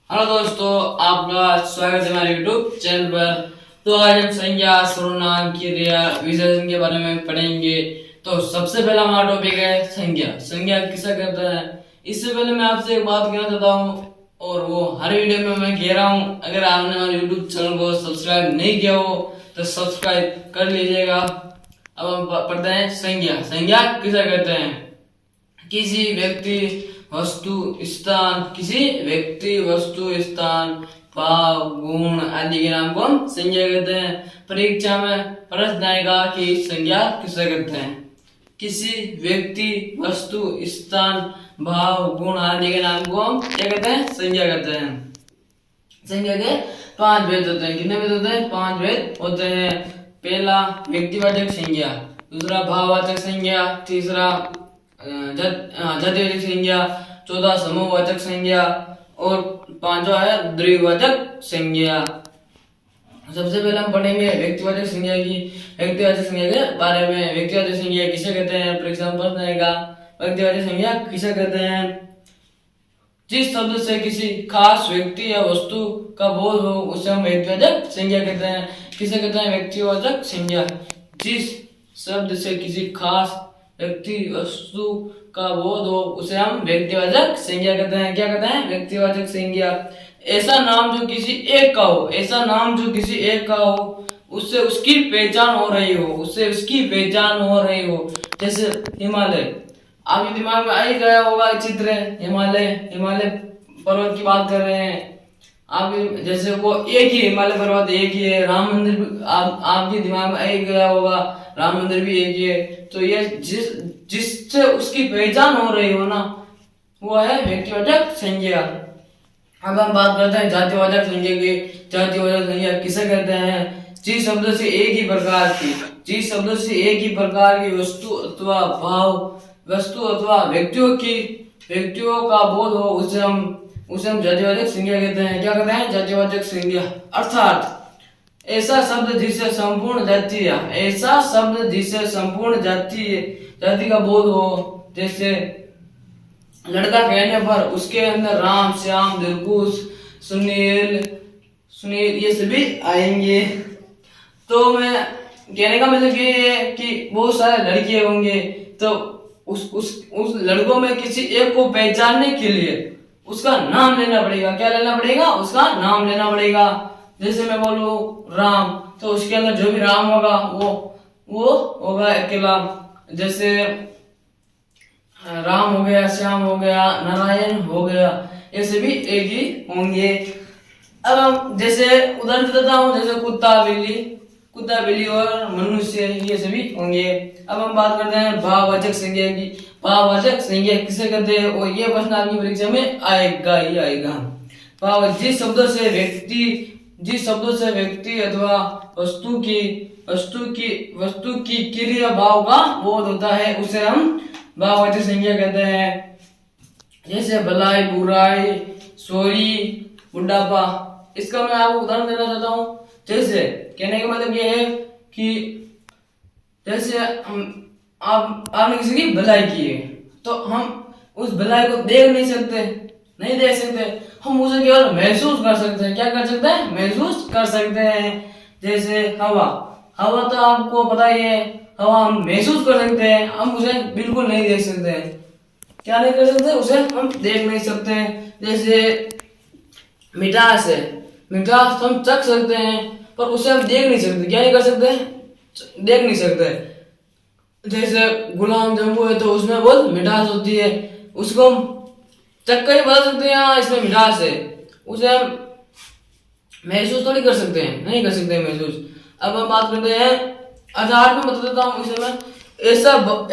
Hello दोस्तों, आपका स्वागत है हमारे यूट्यूब चैनल पर। तो आज हम संज्ञा, सर्वनाम, क्रिया, विशेषण के बारे में पढ़ेंगे। तो सबसे पहला हमारा टॉपिक है संज्ञा। संज्ञा किसे कहते हैं? इससे पहले मैं आपसे एक बात कहना चाहता हूँ, और वो हर वीडियो में मैं कह रहा हूँ, अगर आपने हमारे यूट्यूब चैनल को सब्सक्राइब नहीं किया हो तो सब्सक्राइब कर लीजिएगा। अब हम पढ़ते हैं संज्ञा। संज्ञा किसे कहते हैं? किसी व्यक्ति, वस्तु, स्थान, किसी व्यक्ति, वस्तु, स्थान, भाव, गुण आदि के नाम को हम संज्ञा कहते हैं। परीक्षा में प्रश्न आएगा कि संज्ञा किसे कहते हैं? किसी व्यक्ति, वस्तु, स्थान, भाव, गुण आदि के नाम को हम क्या कहते हैं? संज्ञा कहते हैं। संज्ञा के 5 भेद होते हैं। कितने भेद होते हैं? 5 भेद होते हैं। पहला व्यक्तिवाचक संज्ञा, दूसरा भाववाचक संज्ञा, तीसरा जातिवाचक संज्ञा, चौथा समूहवाचक संज्ञा और पांचवा है द्विवाचक संज्ञा। सबसे पहले हम पढ़ेंगे व्यक्तिवाचक संज्ञा की। व्यक्तिवाचक संज्ञा के बारे में। व्यक्तिवाचक संज्ञा किसे कहते हैं? परीक्षा में प्रश्न आएगा। व्यक्तिवाचक संज्ञा किसे कहते हैं? जिस शब्द से किसी खास व्यक्ति या वस्तु का बोध हो उसे हम व्यक्तिवाचक संज्ञा कहते हैं। किसे कहते हैं व्यक्तिवाचक संज्ञा? जिस शब्द से किसी खास व्यक्ति वस्तु का बोध हो उसे हम व्यक्तिवाचक संज्ञा कहते हैं। क्या कहते हैं? व्यक्तिवाचक संज्ञा। ऐसा नाम जो किसी एक का हो, ऐसा नाम जो किसी एक का हो, उससे उसकी पहचान हो रही हो, उससे उसकी पहचान हो रही हो। जैसे हिमालय, आपके दिमाग में आ ही गया होगा चित्र। हिमालय, हिमालय पर्वत की बात कर रहे हैं आप। जैसे वो एक ही हिमालय पर्वत एक ही है। राम मंदिर भी आपके दिमाग में आ ही गया होगा, राम मंदिर भी एक ही है। तो ये जिससे उसकी पहचान हो रही हो ना, वो है व्यक्तिवाचक संज्ञा। अब हम बात करते हैं जातिवाचक संज्ञा की। जातिवाचक संज्ञा किसे कहते हैं? जिस शब्द से एक ही प्रकार की, जिस शब्द से एक ही प्रकार की वस्तु अथवा भाव, वस्तु अथवा व्यक्तियों का बोध हो उसे हम जातिवाचक संज्ञा कहते हैं। क्या कहते हैं? जातिवाचक संज्ञा। अर्थात ऐसा शब्द जिससे संपूर्ण जाति, ऐसा शब्द जिससे संपूर्ण जाति का बोध हो। जैसे लड़का कहने पर उसके अंदर राम, श्याम, दिलकुश, सुनील ये सभी आएंगे। तो मैं कहने का मतलब ये है कि बहुत सारे लड़के होंगे, तो उस लड़कों में किसी एक को पहचानने के लिए उसका नाम लेना पड़ेगा। क्या लेना पड़ेगा? उसका नाम लेना पड़ेगा। जैसे मैं बोलूं राम, तो उसके अंदर जो भी राम होगा वो होगा अकेला। जैसे राम हो गया, श्याम हो गया, नारायण हो गया, ये सभी एक ही होंगे। अब हम जैसे उदाहरण देता हूँ, जैसे कुत्ता बिल्ली और मनुष्य, ये सभी होंगे। अब हम बात करते हैं भाववाचक संज्ञा की। भाववाचक संज्ञा किसे कहते हैं? और ये प्रश्न आपकी परीक्षा में आएगा ही आएगा। भाव, जिस शब्दों से व्यक्ति अथवा वस्तु की क्रिया भाव का बोध होता है उसे हम भाववाचक संज्ञा कहते हैं। जैसे भलाई, बुराई, चोरी, बुढ़ापा। इसका मैं आपको उदाहरण देना चाहता हूँ। जैसे कहने का मतलब ये है कि जैसे आपने किसी की भलाई की है, तो हम उस भलाई को देख नहीं सकते, हम उसे केवल महसूस कर सकते हैं। क्या कर सकते हैं? महसूस कर सकते हैं। जैसे हवा तो आपको पता ही है, हवा हम महसूस कर सकते हैं, हम उसे बिल्कुल नहीं देख सकते हैं। क्या नहीं कर सकते? उसे हम देख नहीं सकते हैं। जैसे मिठास है, मिठास हम चख सकते हैं पर उसे हम देख नहीं सकते। क्या नहीं कर सकते? देख नहीं सकते। जैसे गुलाब जामुन है, तो उसमें बहुत मिठास होती है, उसको हम चख कर ही बता सकते हैं हाँ इसमें मिठास है। उसे हम महसूस थोड़ी कर सकते हैं, नहीं कर सकते महसूस। अब हम बात करते हैं आधार में बता देता हूँ इसे मैं।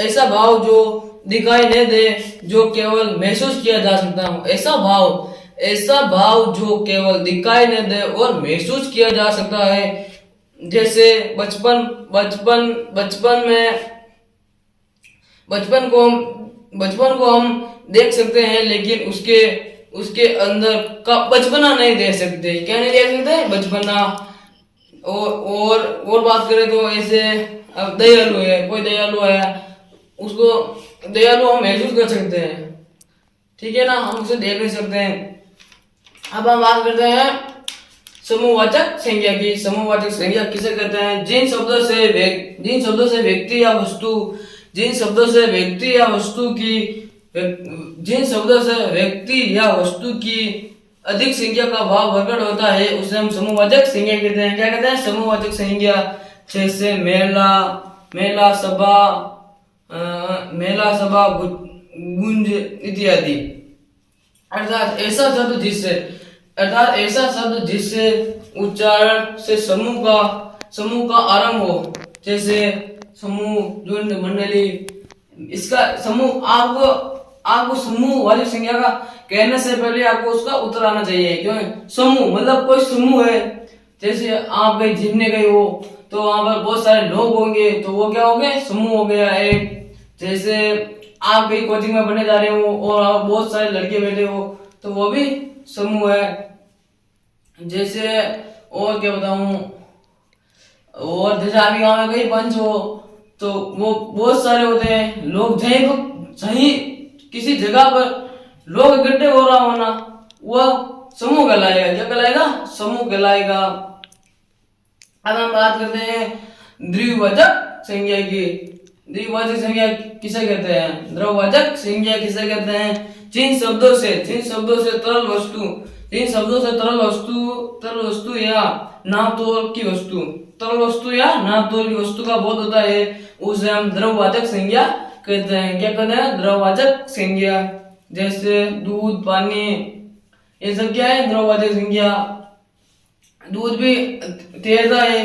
ऐसा भाव जो दिखाई नहीं दे, जो केवल महसूस किया जा सकता हूँ। ऐसा भाव जो केवल दिखाई नहीं दे और महसूस किया जा सकता है। जैसे बचपन को हम देख सकते हैं, लेकिन उसके अंदर का बचपना नहीं देख सकते। क्या नहीं देख सकते? बचपना। और बात करें तो ऐसे अब दयालु है, कोई दयालु है, उसको दयालु हम महसूस कर सकते हैं, ठीक है ना, हम उसे देख नहीं सकते हैं। अब हम बात करते हैं समूहवाचक संज्ञा की। समूहवाचक संज्ञा किसे कहते हैं? जिन शब्दों से व्यक्ति या वस्तु जिन शब्दों से व्यक्ति या वस्तु की अधिक संख्या का भाव प्रकट होता है उसे हम समूहवाचक संज्ञा कहते हैं। क्या कहते हैं? समूहवाचक संज्ञा। जैसे मेला सभा गुंज इत्यादि। अर्थात ऐसा शब्द जिससे उच्चारण से समूह का आरंभ हो। जैसे समूह, झुंड, मंडली। इसका समूह आपको समूह वाली संज्ञा का कहने से पहले आपको उसका उत्तर आना चाहिए। क्यों? समूह मतलब कोई समूह है। जैसे आप कहीं घूमने गए हो तो वहां पर बहुत सारे लोग होंगे तो वो क्या हो गए? समूह हो गया एक। जैसे आप कहीं कोचिंग में पढ़ने जा रहे हो और बहुत सारे लड़के बैठे हो तो वो भी समूह है। जैसे और क्या बताऊं, और जैसे आपके गाँव में कहीं पंच हो तो वो बहुत सारे होते हैं लोग। जहीं किसी जगह पर लोग इकट्ठे हो रहा होना वह समूह कहलाएगा। क्या कहलाएगा? समूह कहलाएगा। अब हम बात करते हैं द्विवाचक संज्ञा की। द्विवाचक संज्ञा किसे कहते हैं? द्विवाचक संज्ञा किसे कहते हैं? जिन शब्दों से तरल वस्तु या नापतोल की वस्तु का बोध होता है उसे हम द्रववाचक संज्ञा कहते हैं। क्या कहते हैं? द्रववाचक संज्ञा। जैसे दूध, पानी, ये सब क्या है? द्रववाचक संज्ञा। दूध भी तैरता है।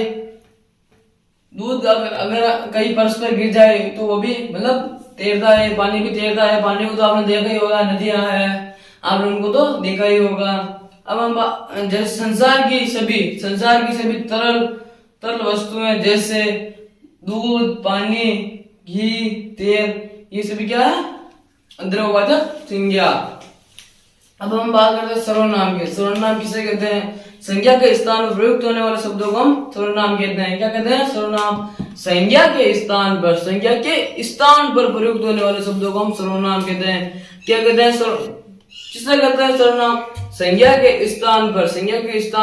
दूध अगर कहीं फर्श पर गिर जाए तो वो भी मतलब तैरता है। पानी भी तैरता है। पानी को तो आपने देखा ही होगा, नदियां है, आपने उनको तो देखा ही होगा। अब हम जैसे संसार की सभी तरल वस्तुएं जैसे दूध, पानी, घी, तेल, ये सभी क्या है? द्रववाचक संज्ञा। अब हम बात करते हैं सर्वनाम की। सर्वनाम किसे कहते हैं? संज्ञा के स्थान पर प्रयुक्त होने वाले शब्दों को हम सर्वनाम कहते हैं। क्या कहते हैं? सर्वनाम। संज्ञा के स्थान पर प्रयुक्त होने वाले शब्दों को हम सर्वनाम कहते हैं। क्या कहते हैं? किसे कहते हैं सर्वनाम? संज्ञा के स्थान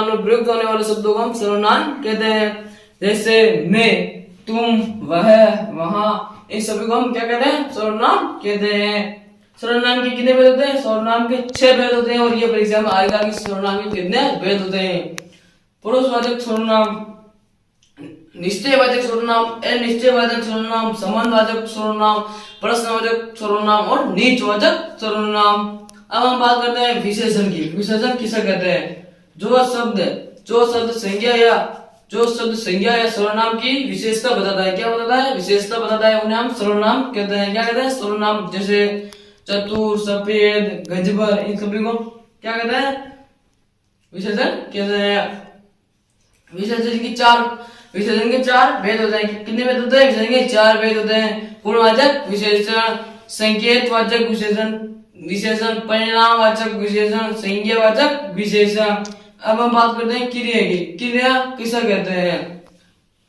पर प्रयुक्त होने वाले शब्दों को हम सर्वनाम कहते हैं। जैसे मैं, तुम, वह, वहां, इन सभी को हम क्या कहते हैं? सर्वनाम कहते हैं। सर्वनाम के कितने भेद होते हैं? सर्वनाम के 6 भेद होते हैं और ये परीक्षा में आएगा कि सर्वनाम के कितने भेद होते हैं। पुरुषवाचक सर्वनाम, निश्चयवाचक सर्वनाम, अनिश्चयवाचक सर्वनाम, संबंधवाचक सर्वनाम, प्रश्नवाचक सर्वनाम और नीचवाचक सर्वनाम। अब हम बात करते हैं विशेषण की। विशेषण किसे कहते हैं? जो शब्द संज्ञा या सर्वनाम की विशेषता बताता है। क्या बताता है? विशेषता बताता है, उन्हें हम सर्वनाम कहते हैं। क्या कहते हैं? सर्वनाम। जैसे चतुर, सफेद, गजबर, इन सभी को क्या कहते हैं? विशेषण कहते हैं। विशेषण के 4 भेद होते हैं। कितने भेद होते हैं? विशेषण के 4 भेद होते हैं। पूर्णवाचक विशेषण, संकेतवाचक विशेषण, परिणामवाचक विशेषण, संज्ञावाचक विशेषण। अब हम बात करते हैं क्रिया की। क्रिया किसे कहते हैं?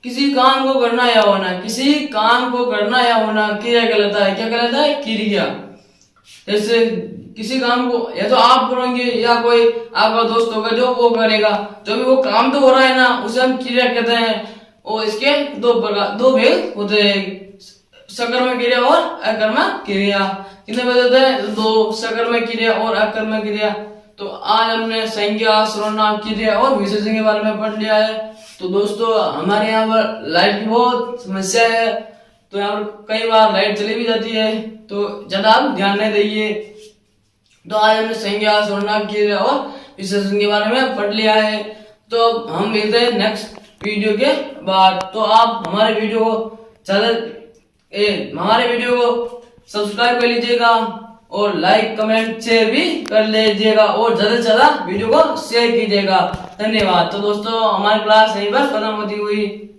किसी काम को करना या होना क्रिया कहलाता है। क्या कहलाता है? क्रिया। जैसे किसी काम को या तो आप करोगे या कोई आपका दोस्त होगा जो वो करेगा, जो भी वो काम तो हो रहा है ना, उसे हम क्रिया कहते हैं। और इसके 2 भेद होते हैं, सकर्मक क्रिया और अकर्मक क्रिया। कितने भेद होते हैं? 2, सकर्मक क्रिया और अकर्मक क्रिया। तो आज हमने संज्ञा, सर्वनाम, क्रिया और विशेषण के बारे में पढ़ लिया है। तो दोस्तों, हमारे यहाँ पर लाइट की बहुत समस्या है, तो यहाँ पर कई बार लाइट चली भी जाती है, तो ज्यादा आप ध्यान नहीं दीजिए। तो आज हमने संज्ञा, सर्वनाम, क्रिया और विशेषण के बारे में पढ़ लिया है। तो हम मिलते हैं नेक्स्ट वीडियो के बाद। तो आप हमारे वीडियो को सब्सक्राइब कर लीजिएगा और लाइक, कमेंट, शेयर भी कर लीजिएगा और ज्यादा से ज्यादा वीडियो को शेयर कीजिएगा। धन्यवाद। तो दोस्तों, हमारी क्लास यहीं पर खत्म होती हुई।